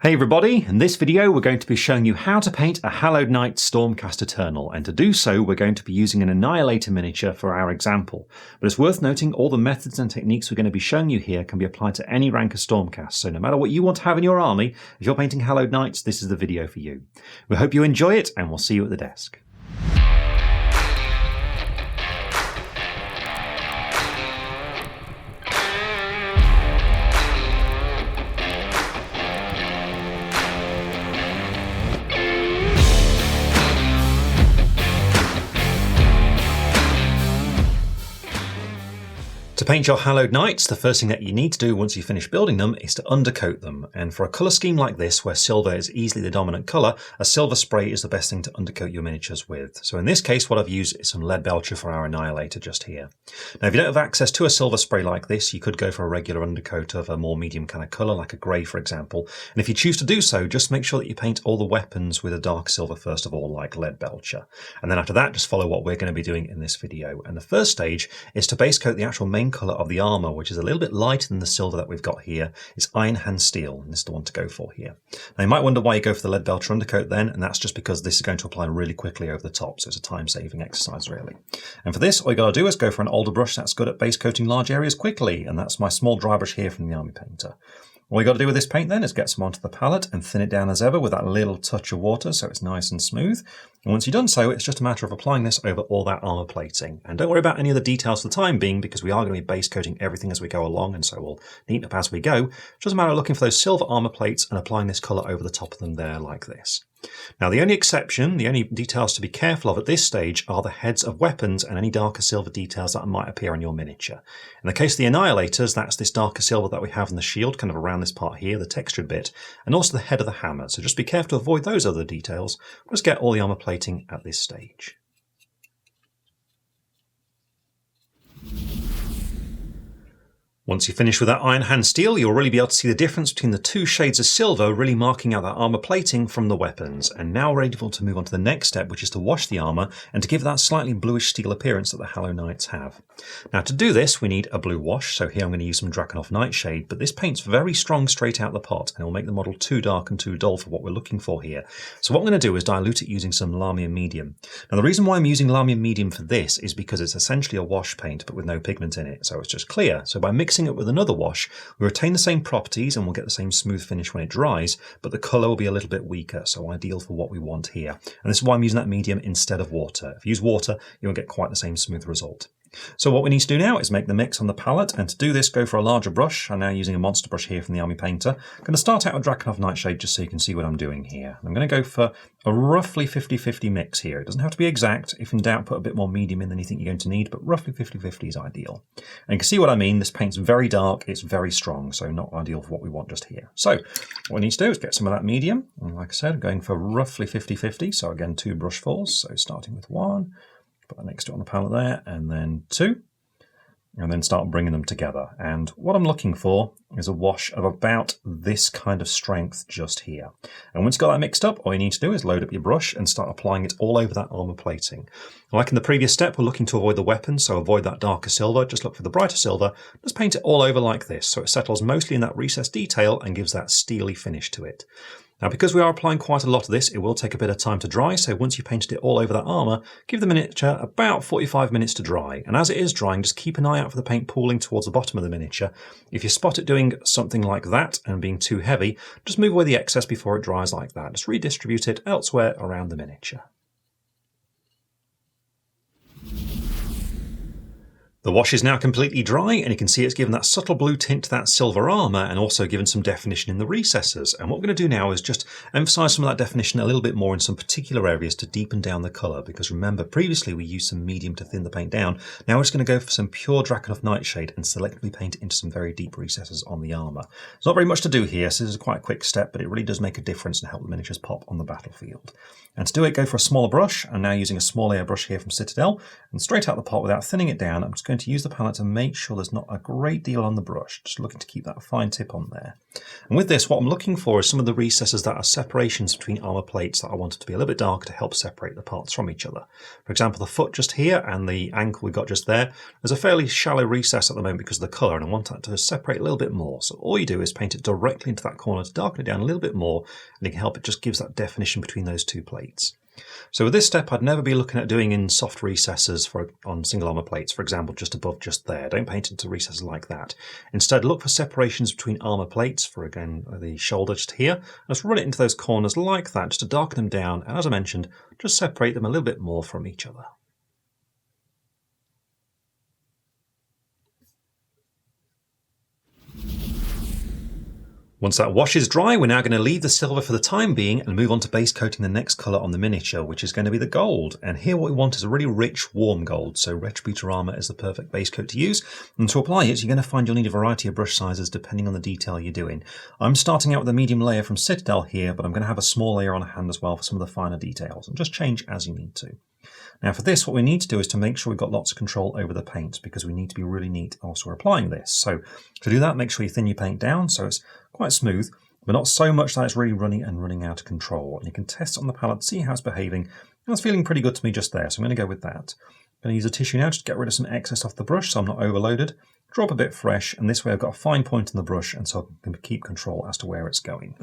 Hey everybody, in this video we're going to be showing you how to paint a Hallowed Knights Stormcast Eternal, and to do so we're going to be using an Annihilator miniature for our example. But it's worth noting all the methods and techniques we're going to be showing you here can be applied to any rank of Stormcast, so no matter what you want to have in your army, if you're painting Hallowed Knights, this is the video for you. We hope you enjoy it, and we'll see you at the desk. To paint your Hallowed Knights, the first thing that you need to do once you finish building them is to undercoat them, and for a colour scheme like this where silver is easily the dominant colour, a silver spray is the best thing to undercoat your miniatures with. So in this case what I've used is some Leadbelcher for our Annihilator just here. Now if you don't have access to a silver spray like this, you could go for a regular undercoat of a more medium kind of colour like a grey for example, and if you choose to do so, just make sure that you paint all the weapons with a dark silver first of all, like Leadbelcher, and then after that just follow what we're going to be doing in this video. And the first stage is to base coat the actual main colour of the armour, which is a little bit lighter than the silver that we've got here. It's Iron Hand Steel, and this is the one to go for here. Now you might wonder why you go for the Leadbelcher undercoat then, and that's just because this is going to apply really quickly over the top, so it's a time-saving exercise really. And for this, all you got to do is go for an older brush that's good at base coating large areas quickly, and that's my small dry brush here from the Army Painter. All you got to do with this paint then is get some onto the palette and thin it down as ever with that little touch of water so it's nice and smooth. And once you've done so, it's just a matter of applying this over all that armour plating. And don't worry about any of the details for the time being, because we are going to be base coating everything as we go along, and so we'll neaten up as we go. It's just a matter of looking for those silver armour plates and applying this colour over the top of them there like this. Now the only exception, the only details to be careful of at this stage are the heads of weapons and any darker silver details that might appear on your miniature. In the case of the Annihilators, that's this darker silver that we have in the shield, kind of around this part here, the textured bit, and also the head of the hammer, so just be careful to avoid those other details. Just get all the armour plating at this stage. Once you finish with that Iron Hand Steel, you'll really be able to see the difference between the two shades of silver, really marking out that armour plating from the weapons. And now we're able to move on to the next step, which is to wash the armour and to give that slightly bluish steel appearance that the Hallowed Knights have. Now to do this, we need a blue wash, so here I'm going to use some Darkenhof Nightshade, but this paint's very strong straight out the pot, and it will make the model too dark and too dull for what we're looking for here. So what I'm going to do is dilute it using some lahmian medium. Now the reason why I'm using lahmian medium for this is because it's essentially a wash paint, but with no pigment in it, so it's just clear. So by mixing it with another wash, we retain the same properties and we'll get the same smooth finish when it dries, but the colour will be a little bit weaker, so ideal for what we want here. And this is why I'm using that medium instead of water. If you use water, you won't get quite the same smooth result. So what we need to do now is make the mix on the palette, and to do this go for a larger brush. I'm now using a monster brush here from the Army Painter. I'm going to start out with Darkenhof Nightshade just so you can see what I'm doing here. I'm going to go for a roughly 50-50 mix here. It doesn't have to be exact. If in doubt, put a bit more medium in than you think you're going to need, but roughly 50-50 is ideal. And you can see what I mean. This paint's very dark, it's very strong, so not ideal for what we want just here. So what we need to do is get some of that medium, and like I said, I'm going for roughly 50-50, so again 2 brushfuls, so starting with 1, put that next to it on the palette there, and then 2, and then start bringing them together. And what I'm looking for is a wash of about this kind of strength just here. And once you've got that mixed up, all you need to do is load up your brush and start applying it all over that armour plating. Like in the previous step, we're looking to avoid the weapons, so avoid that darker silver, just look for the brighter silver, just paint it all over like this, so it settles mostly in that recessed detail and gives that steely finish to it. Now because we are applying quite a lot of this, it will take a bit of time to dry, so once you've painted it all over that armour, give the miniature about 45 minutes to dry. And as it is drying, just keep an eye out for the paint pooling towards the bottom of the miniature. If you spot it doing something like that and being too heavy, just move away the excess before it dries like that. Just redistribute it elsewhere around the miniature. The wash is now completely dry, and you can see it's given that subtle blue tint to that silver armour and also given some definition in the recesses. And what we're going to do now is just emphasise some of that definition a little bit more in some particular areas to deepen down the colour, because remember previously we used some medium to thin the paint down. Now we're just going to go for some pure Darkenhof Nightshade and selectively paint it into some very deep recesses on the armour. There's not very much to do here, so this is quite a quick step, but it really does make a difference and help the miniatures pop on the battlefield. And to do it, go for a smaller brush. I'm now using a small airbrush here from Citadel, and straight out the pot without thinning it down, I'm just going to use the palette to make sure there's not a great deal on the brush, just looking to keep that fine tip on there. And with this, what I'm looking for is some of the recesses that are separations between armour plates that I wanted to be a little bit darker to help separate the parts from each other. For example, the foot just here and the ankle we got just there, there's a fairly shallow recess at the moment because of the colour, and I want that to separate a little bit more. So all you do is paint it directly into that corner to darken it down a little bit more, and it can help, it just gives that definition between those two plates. So with this step, I'd never be looking at doing in soft recesses on single armour plates, for example, just above just there. Don't paint into recesses like that. Instead, look for separations between armour plates for, again, the shoulder just here. And just run it into those corners like that, just to darken them down. And as I mentioned, just separate them a little bit more from each other. Once that wash is dry, we're now going to leave the silver for the time being and move on to base coating the next colour on the miniature, which is going to be the gold. And here what we want is a really rich, warm gold, so Retributor Armour is the perfect base coat to use. And to apply it, you're going to find you'll need a variety of brush sizes depending on the detail you're doing. I'm starting out with a medium layer from Citadel here, but I'm going to have a small layer on hand as well for some of the finer details, and just change as you need to. Now for this, what we need to do is to make sure we've got lots of control over the paint, because we need to be really neat whilst we're applying this. So to do that, make sure you thin your paint down so it's quite smooth, but not so much that it's really running out of control. And you can test it on the palette, see how it's behaving. And it's feeling pretty good to me just there, so I'm going to go with that. I'm going to use a tissue now just to get rid of some excess off the brush so I'm not overloaded. Drop a bit fresh, and this way I've got a fine point on the brush, and so I can keep control as to where it's going.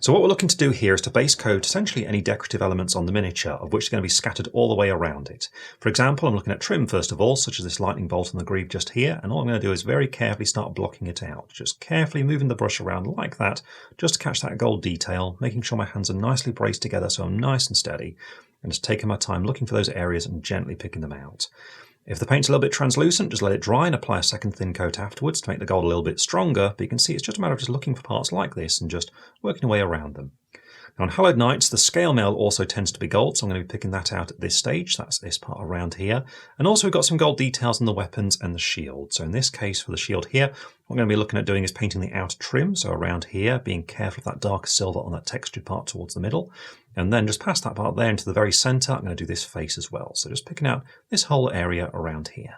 So what we're looking to do here is to base coat essentially any decorative elements on the miniature, of which are going to be scattered all the way around it. For example, I'm looking at trim first of all, such as this lightning bolt on the greave just here, and all I'm going to do is very carefully start blocking it out, just carefully moving the brush around like that, just to catch that gold detail, making sure my hands are nicely braced together so I'm nice and steady, and just taking my time looking for those areas and gently picking them out. If the paint's a little bit translucent, just let it dry and apply a second thin coat afterwards to make the gold a little bit stronger, but you can see it's just a matter of just looking for parts like this and just working your way around them. Now on Hallowed Knights, the scale mail also tends to be gold, so I'm going to be picking that out at this stage. That's this part around here. And also we've got some gold details on the weapons and the shield. So in this case, for the shield here, what I'm going to be looking at doing is painting the outer trim, so around here, being careful of that darker silver on that textured part towards the middle. And then just past that part there into the very centre, I'm going to do this face as well. So just picking out this whole area around here.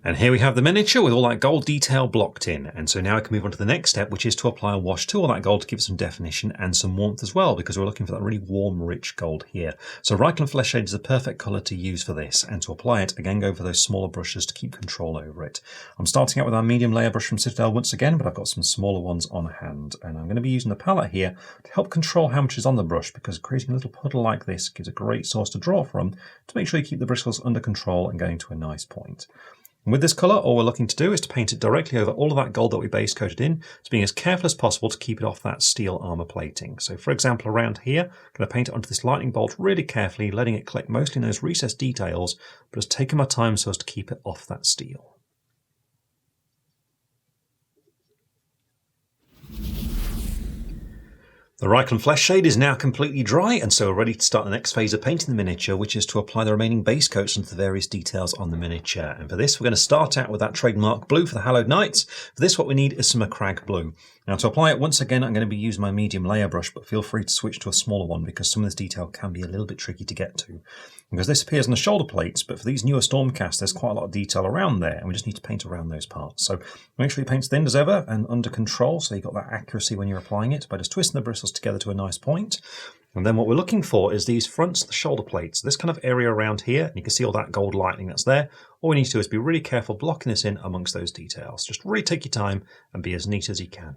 And here we have the miniature with all that gold detail blocked in. And so now I can move on to the next step, which is to apply a wash to all that gold to give it some definition and some warmth as well, because we're looking for that really warm, rich gold here. So Reikland Fleshshade is the perfect colour to use for this. And to apply it, again, go for those smaller brushes to keep control over it. I'm starting out with our medium layer brush from Citadel once again, but I've got some smaller ones on hand. And I'm going to be using the palette here to help control how much is on the brush, because creating a little puddle like this gives a great source to draw from to make sure you keep the bristles under control and going to a nice point. And with this colour, all we're looking to do is to paint it directly over all of that gold that we base coated in, so being as careful as possible to keep it off that steel armour plating. So for example, around here, I'm going to paint it onto this lightning bolt really carefully, letting it collect mostly in those recessed details, but just taking my time so as to keep it off that steel. The Reikland Fleshshade is now completely dry, and so we're ready to start the next phase of painting the miniature, which is to apply the remaining base coats onto the various details on the miniature. And for this, we're going to start out with that trademark blue for the Hallowed Knights. For this, what we need is some Macragge Blue. Now to apply it, once again, I'm going to be using my medium layer brush, but feel free to switch to a smaller one because some of this detail can be a little bit tricky to get to. Because this appears on the shoulder plates, but for these newer Stormcast, there's quite a lot of detail around there, and we just need to paint around those parts. So make sure you paint thin as ever and under control, so you've got that accuracy when you're applying it by just twisting the bristles together to a nice point. And then what we're looking for is these fronts, the shoulder plates, this kind of area around here, and you can see all that gold lightning that's there. All we need to do is be really careful blocking this in amongst those details. Just really take your time and be as neat as you can.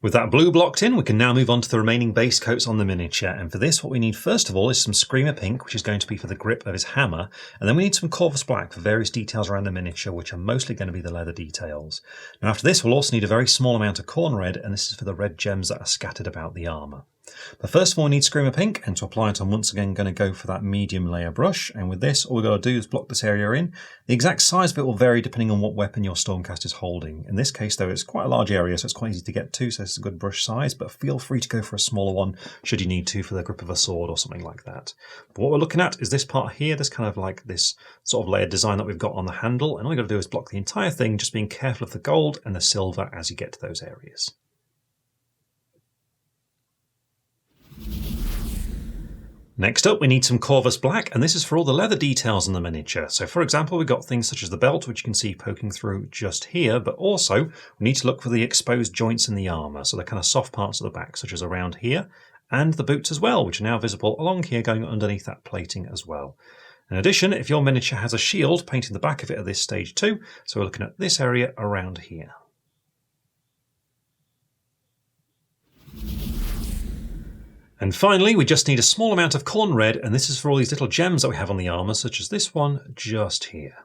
With that blue blocked in, we can now move on to the remaining base coats on the miniature. And for this, what we need first of all is some Screamer Pink, which is going to be for the grip of his hammer. And then we need some Corvus Black for various details around the miniature, which are mostly going to be the leather details. Now after this, we'll also need a very small amount of Khorne Red, and this is for the red gems that are scattered about the armour. But first of all, we need Screamer Pink, and to apply it, I'm once again going to go for that medium layer brush. And with this, all we've got to do is block this area in. The exact size of it will vary depending on what weapon your Stormcast is holding. In this case, though, it's quite a large area, so it's quite easy to get to, so it's a good brush size, but feel free to go for a smaller one should you need to for the grip of a sword or something like that. But what we're looking at is this part here, this kind of like this sort of layered design that we've got on the handle, and all you've got to do is block the entire thing, just being careful of the gold and the silver as you get to those areas. Next up, we need some Corvus Black, and this is for all the leather details in the miniature. So for example, we've got things such as the belt, which you can see poking through just here, but also we need to look for the exposed joints in the armour, so the kind of soft parts of the back, such as around here, and the boots as well, which are now visible along here going underneath that plating as well. In addition, if your miniature has a shield, painting the back of it at this stage too, so we're looking at this area around here. And finally, we just need a small amount of Khorne Red, and this is for all these little gems that we have on the armour, such as this one just here.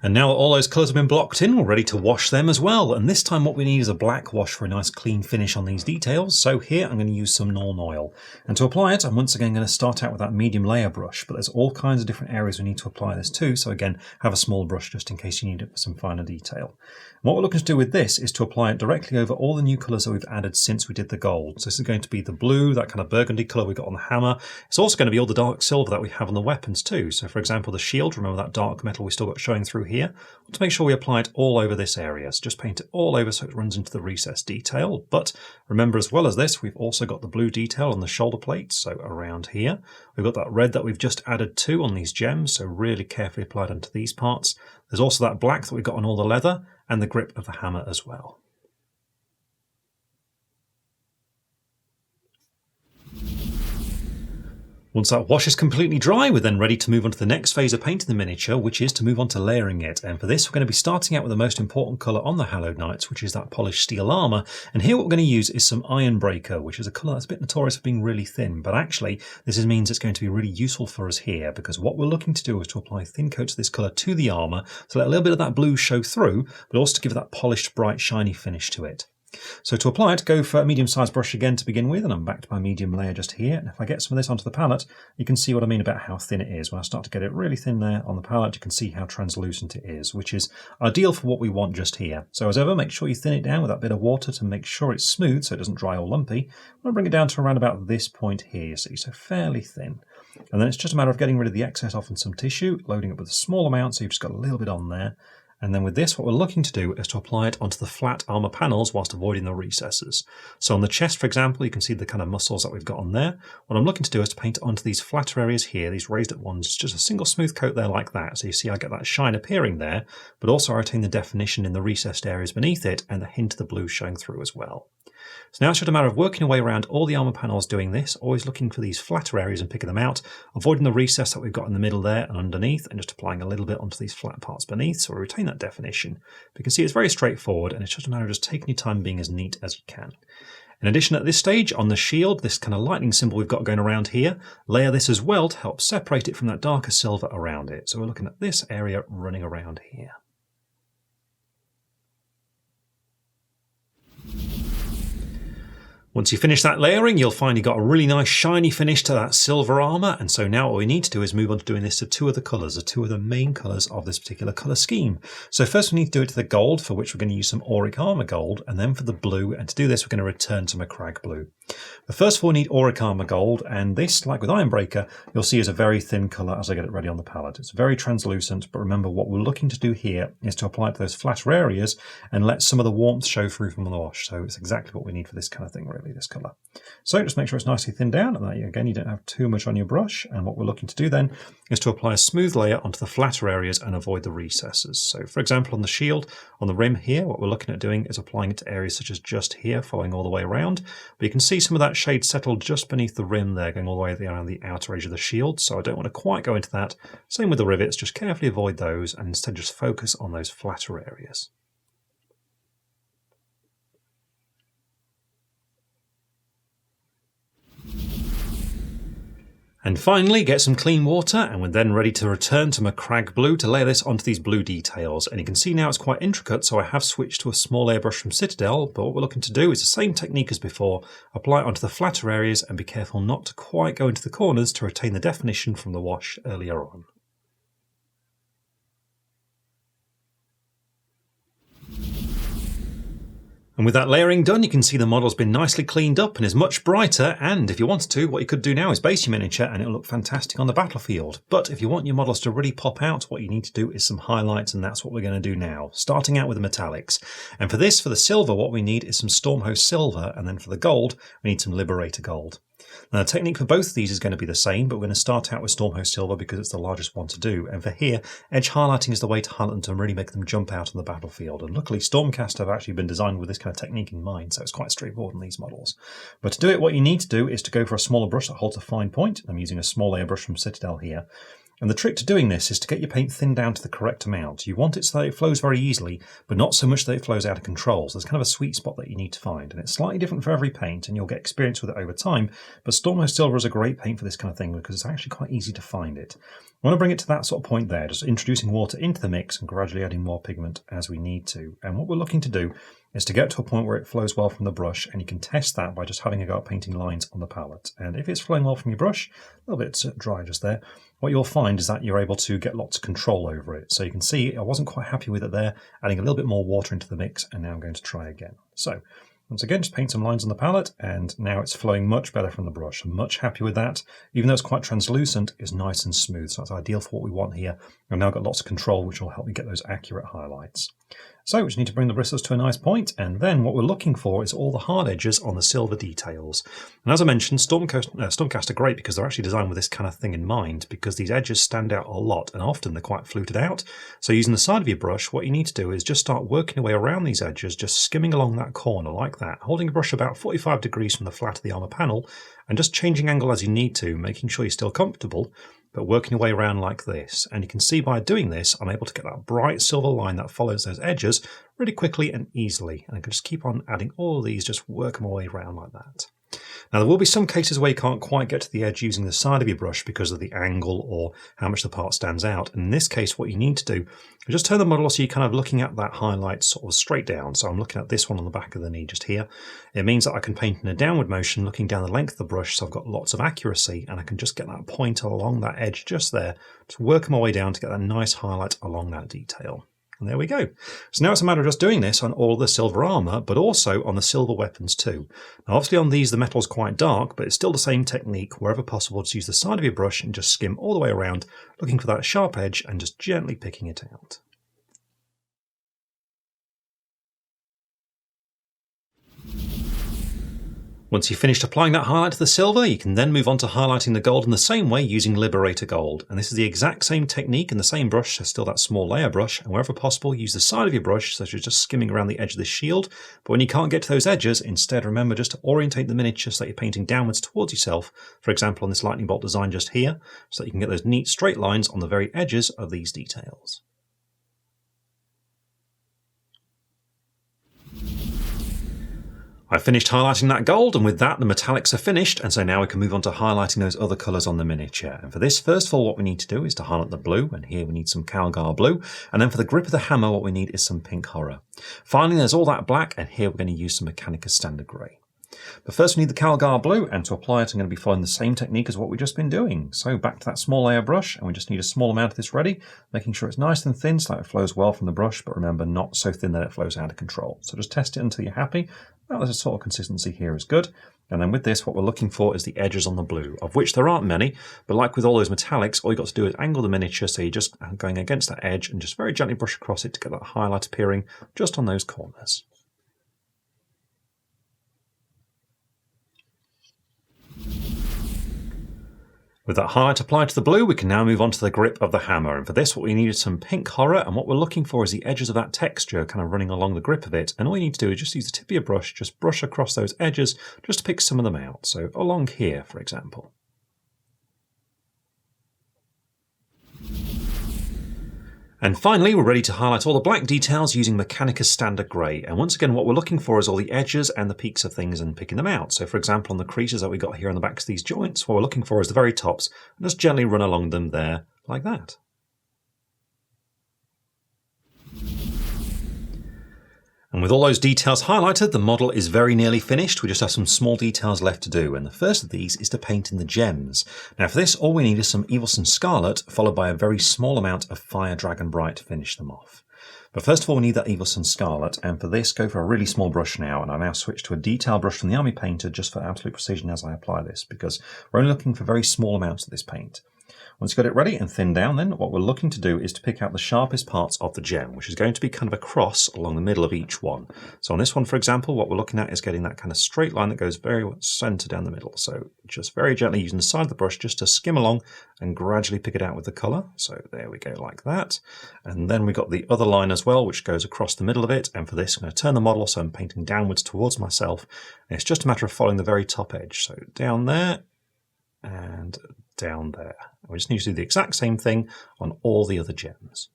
And now that all those colours have been blocked in, we're ready to wash them as well. And this time what we need is a black wash for a nice clean finish on these details. So here I'm going to use some Nuln Oil. And to apply it, I'm once again going to start out with that medium layer brush, but there's all kinds of different areas we need to apply this to. So again, have a small brush just in case you need it for some finer detail. And what we're looking to do with this is to apply it directly over all the new colours that we've added since we did the gold. So this is going to be the blue, that kind of burgundy colour we got on the hammer. It's also going to be all the dark silver that we have on the weapons too. So for example, the shield, remember that dark metal we still got showing through here? To make sure we apply it all over this area. So just paint it all over so it runs into the recessed detail. But remember, as well as this, we've also got the blue detail on the shoulder plate, so around here. We've got that red that we've just added to on these gems, so really carefully applied onto these parts. There's also that black that we've got on all the leather, and the grip of the hammer as well. Once that wash is completely dry, we're then ready to move on to the next phase of painting the miniature, which is to move on to layering it. And for this, we're going to be starting out with the most important colour on the Hallowed Knights, which is that polished steel armour. And here what we're going to use is some Ironbreaker, which is a colour that's a bit notorious for being really thin. But actually, this means it's going to be really useful for us here, because what we're looking to do is to apply thin coats of this colour to the armour, to let a little bit of that blue show through, but also to give it that polished, bright, shiny finish to it. So to apply it, go for a medium-sized brush again to begin with, and I'm back to my medium layer just here. And if I get some of this onto the palette, you can see what I mean about how thin it is. When I start to get it really thin there on the palette, you can see how translucent it is, which is ideal for what we want just here. So as ever, make sure you thin it down with that bit of water to make sure it's smooth so it doesn't dry or lumpy. I'm going to bring it down to around about this point here, you see, so fairly thin. And then it's just a matter of getting rid of the excess off in some tissue, loading it with a small amount so you've just got a little bit on there. And then with this, what we're looking to do is to apply it onto the flat armour panels whilst avoiding the recesses. So on the chest, for example, you can see the kind of muscles that we've got on there. What I'm looking to do is to paint it onto these flatter areas here, these raised up ones, just a single smooth coat there like that. So you see I get that shine appearing there, but also I retain the definition in the recessed areas beneath it and the hint of the blue showing through as well. So now it's just a matter of working your way around all the armour panels doing this, always looking for these flatter areas and picking them out, avoiding the recess that we've got in the middle there and underneath, and just applying a little bit onto these flat parts beneath so we retain that definition. But you can see it's very straightforward, and it's just a matter of just taking your time being as neat as you can. In addition, at this stage, on the shield, this kind of lightning symbol we've got going around here, layer this as well to help separate it from that darker silver around it. So we're looking at this area running around here. Once you finish that layering, you'll find you've got a really nice shiny finish to that silver armour, and so now what we need to do is move on to doing this to two of the colours, or two of the main colours of this particular colour scheme. So first we need to do it to the gold, for which we're going to use some Auric Armour Gold, and then for the blue, and to do this we're going to return to Macragge Blue. But first of all we need Auric Armour Gold, and this, like with Ironbreaker, you'll see is a very thin colour as I get it ready on the palette. It's very translucent, but remember what we're looking to do here is to apply it to those flatter areas and let some of the warmth show through from the wash. So it's exactly what we need for this kind of thing, really, this colour. So just make sure it's nicely thinned down, and that, again, you don't have too much on your brush. And what we're looking to do then is to apply a smooth layer onto the flatter areas and avoid the recesses. So for example, on the shield, on the rim here, what we're looking at doing is applying it to areas such as just here, following all the way around. But you can see some of that shade settled just beneath the rim there, going all the way around the outer edge of the shield. So I don't want to quite go into that. Same with the rivets, just carefully avoid those and instead just focus on those flatter areas. And finally, get some clean water, and we're then ready to return to Macragge Blue to layer this onto these blue details. And you can see now it's quite intricate, so I have switched to a small layer brush from Citadel, but what we're looking to do is the same technique as before, apply it onto the flatter areas and be careful not to quite go into the corners to retain the definition from the wash earlier on. And with that layering done, you can see the model's been nicely cleaned up and is much brighter, and if you wanted to, what you could do now is base your miniature and it'll look fantastic on the battlefield. But if you want your models to really pop out, what you need to do is some highlights, and that's what we're going to do now, starting out with the metallics. And for this, for the silver, what we need is some Stormhost Silver, and then for the gold, we need some Liberator Gold. Now, the technique for both of these is going to be the same, but we're going to start out with Stormhost Silver because it's the largest one to do. And for here, edge highlighting is the way to highlight them to really make them jump out on the battlefield. And luckily, Stormcast have actually been designed with this kind of technique in mind, so it's quite straightforward in these models. But to do it, what you need to do is to go for a smaller brush that holds a fine point. I'm using a small layer brush from Citadel here. And the trick to doing this is to get your paint thinned down to the correct amount. You want it so that it flows very easily, but not so much that it flows out of control. So there's kind of a sweet spot that you need to find. And it's slightly different for every paint, and you'll get experience with it over time. But Stormhost Silver is a great paint for this kind of thing because it's actually quite easy to find it. I want to bring it to that sort of point there, just introducing water into the mix and gradually adding more pigment as we need to. And what we're looking to do is to get to a point where it flows well from the brush, and you can test that by just having a go at painting lines on the palette. And if it's flowing well from your brush, a little bit dry just there, what you'll find is that you're able to get lots of control over it. So you can see I wasn't quite happy with it there, adding a little bit more water into the mix, and now I'm going to try again. So once again, just paint some lines on the palette, and now it's flowing much better from the brush. I'm much happy with that. Even though it's quite translucent, it's nice and smooth, so that's ideal for what we want here. I've now got lots of control, which will help me get those accurate highlights. So we just need to bring the bristles to a nice point, and then what we're looking for is all the hard edges on the silver details. And as I mentioned, Stormcast are great because they're actually designed with this kind of thing in mind, because these edges stand out a lot, and often they're quite fluted out. So using the side of your brush, what you need to do is just start working your way around these edges, just skimming along that corner like that, holding your brush about 45 degrees from the flat of the armor panel, and just changing angle as you need to, making sure you're still comfortable, but working your way around like this. And you can see by doing this, I'm able to get that bright silver line that follows those edges really quickly and easily. And I can just keep on adding all of these, just work my way around like that. Now, there will be some cases where you can't quite get to the edge using the side of your brush because of the angle or how much the part stands out. And in this case, what you need to do is just turn the model so you're kind of looking at that highlight sort of straight down. So I'm looking at this one on the back of the knee just here. It means that I can paint in a downward motion, looking down the length of the brush, so I've got lots of accuracy, and I can just get that point along that edge just there, just working my way down to get that nice highlight along that detail. And there we go. So now it's a matter of just doing this on all the silver armour, but also on the silver weapons too. Now obviously on these the metal's quite dark, but it's still the same technique. Wherever possible, just use the side of your brush and just skim all the way around, looking for that sharp edge and just gently picking it out. Once you've finished applying that highlight to the silver, you can then move on to highlighting the gold in the same way using Liberator Gold. And this is the exact same technique in the same brush, so still that small layer brush, and wherever possible use the side of your brush, such as just skimming around the edge of the shield. But when you can't get to those edges, instead remember just to orientate the miniature so that you're painting downwards towards yourself, for example on this lightning bolt design just here, so that you can get those neat straight lines on the very edges of these details. I've finished highlighting that gold, and with that the metallics are finished, and so now we can move on to highlighting those other colours on the miniature. And for this, first of all, what we need to do is to highlight the blue, and here we need some Calgar Blue, and then for the grip of the hammer what we need is some pink horror. Finally there's all that black, and here we're going to use some Mechanicus standard grey. But first we need the Calgar Blue, and to apply it I'm going to be following the same technique as what we've just been doing. So back to that small layer brush, and we just need a small amount of this ready, making sure it's nice and thin so that it flows well from the brush, but remember not so thin that it flows out of control. So just test it until you're happy. Well, there's a sort of consistency here is good. And then with this, what we're looking for is the edges on the blue, of which there aren't many, but like with all those metallics, all you've got to do is angle the miniature so you're just going against that edge and just very gently brush across it to get that highlight appearing just on those corners. With that highlight applied to the blue, we can now move on to the grip of the hammer. And for this, what we need is some pink horror. And what we're looking for is the edges of that texture kind of running along the grip of it. And all you need to do is just use the tip of your brush, just brush across those edges, just to pick some of them out. So along here, for example. And finally, we're ready to highlight all the black details using Mechanicus Standard Grey. And once again, what we're looking for is all the edges and the peaks of things and picking them out. So for example, on the creases that we got here on the backs of these joints, what we're looking for is the very tops, and just gently run along them there like that. And with all those details highlighted, the model is very nearly finished. We just have some small details left to do, and the first of these is to paint in the gems. Now for this, all we need is some Evilson Scarlet, followed by a very small amount of Fire Dragon Bright to finish them off. But first of all, we need that Evilson Scarlet, and for this, go for a really small brush now, and I now switch to a detail brush from the Army Painter just for absolute precision as I apply this, because we're only looking for very small amounts of this paint. Once you've got it ready and thinned down, then what we're looking to do is to pick out the sharpest parts of the gem, which is going to be kind of a cross along the middle of each one. So on this one, for example, what we're looking at is getting that kind of straight line that goes very centre down the middle. So just very gently using the side of the brush just to skim along and gradually pick it out with the colour. So there we go, like that. And then we've got the other line as well, which goes across the middle of it. And for this, I'm going to turn the model so I'm painting downwards towards myself. And it's just a matter of following the very top edge. So down there and down there. We just need to do the exact same thing on all the other gems.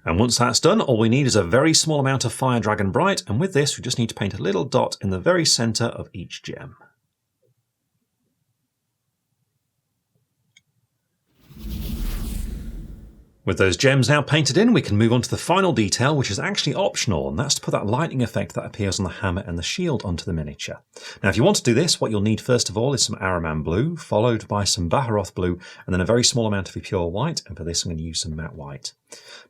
And once that's done, all we need is a very small amount of Fire Dragon Bright, and with this we just need to paint a little dot in the very centre of each gem. With those gems now painted in, we can move on to the final detail, which is actually optional, and that's to put that lightning effect that appears on the hammer and the shield onto the miniature. Now, if you want to do this, what you'll need first of all is some Ahriman Blue, followed by some Baharoth Blue, and then a very small amount of pure white, and for this I'm going to use some matte white.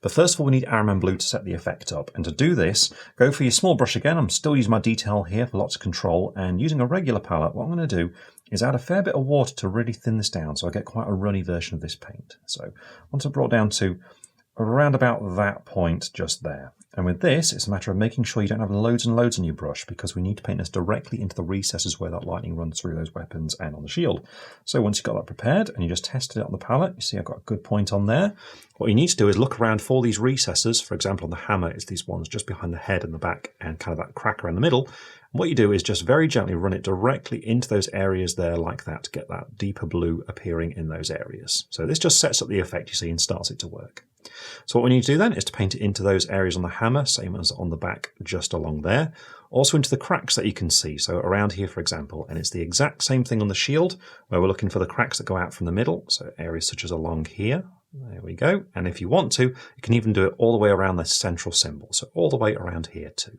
But first of all, we need Ahriman Blue to set the effect up, and to do this, go for your small brush again. I'm still using my detail here for lots of control, and using a regular palette, what I'm going to do is add a fair bit of water to really thin this down so I get quite a runny version of this paint. So once I've brought down to around about that point just there. And with this, it's a matter of making sure you don't have loads and loads on your brush, because we need to paint this directly into the recesses where that lightning runs through those weapons and on the shield. So once you've got that prepared and you just tested it on the palette, you see I've got a good point on there. What you need to do is look around for these recesses. For example, on the hammer, it's these ones just behind the head and the back and kind of that cracker in the middle. And what you do is just very gently run it directly into those areas there like that to get that deeper blue appearing in those areas. So this just sets up the effect, you see, and starts it to work. So what we need to do then is to paint it into those areas on the hammer, same as on the back, just along there. Also into the cracks that you can see, so around here for example, and it's the exact same thing on the shield, where we're looking for the cracks that go out from the middle, so areas such as along here. There we go, and if you want to, you can even do it all the way around the central symbol, so all the way around here too.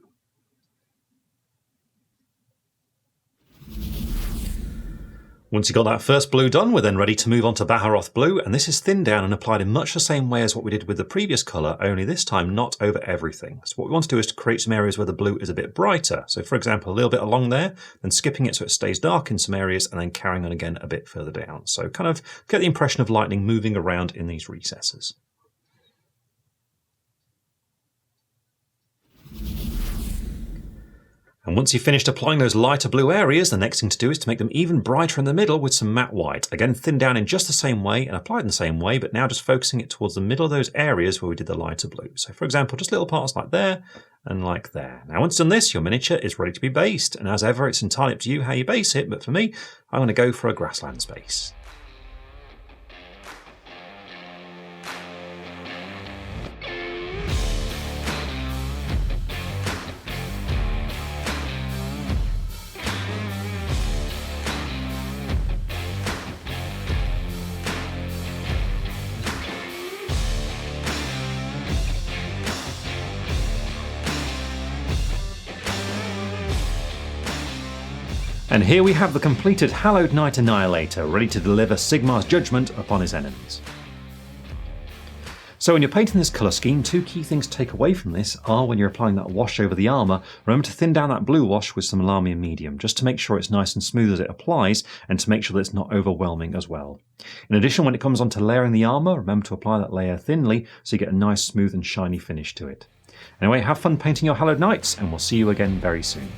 Once you've got that first blue done, we're then ready to move on to Baharoth Blue, and this is thinned down and applied in much the same way as what we did with the previous colour, only this time not over everything. So what we want to do is to create some areas where the blue is a bit brighter. So for example, a little bit along there, then skipping it so it stays dark in some areas, and then carrying on again a bit further down. So kind of get the impression of lightning moving around in these recesses. And once you've finished applying those lighter blue areas, the next thing to do is to make them even brighter in the middle with some matte white. Again, thinned down in just the same way and applied in the same way, but now just focusing it towards the middle of those areas where we did the lighter blue. So for example, just little parts like there and like there. Now once done this, your miniature is ready to be based. And as ever, it's entirely up to you how you base it, but for me, I'm going to go for a grasslands base. And here we have the completed Hallowed Knight Annihilator, ready to deliver Sigmar's judgment upon his enemies. So when you're painting this colour scheme, two key things to take away from this are when you're applying that wash over the armour, remember to thin down that blue wash with some lahmian medium, just to make sure it's nice and smooth as it applies, and to make sure that it's not overwhelming as well. In addition, when it comes on to layering the armour, remember to apply that layer thinly so you get a nice smooth and shiny finish to it. Anyway, have fun painting your Hallowed Knights, and we'll see you again very soon.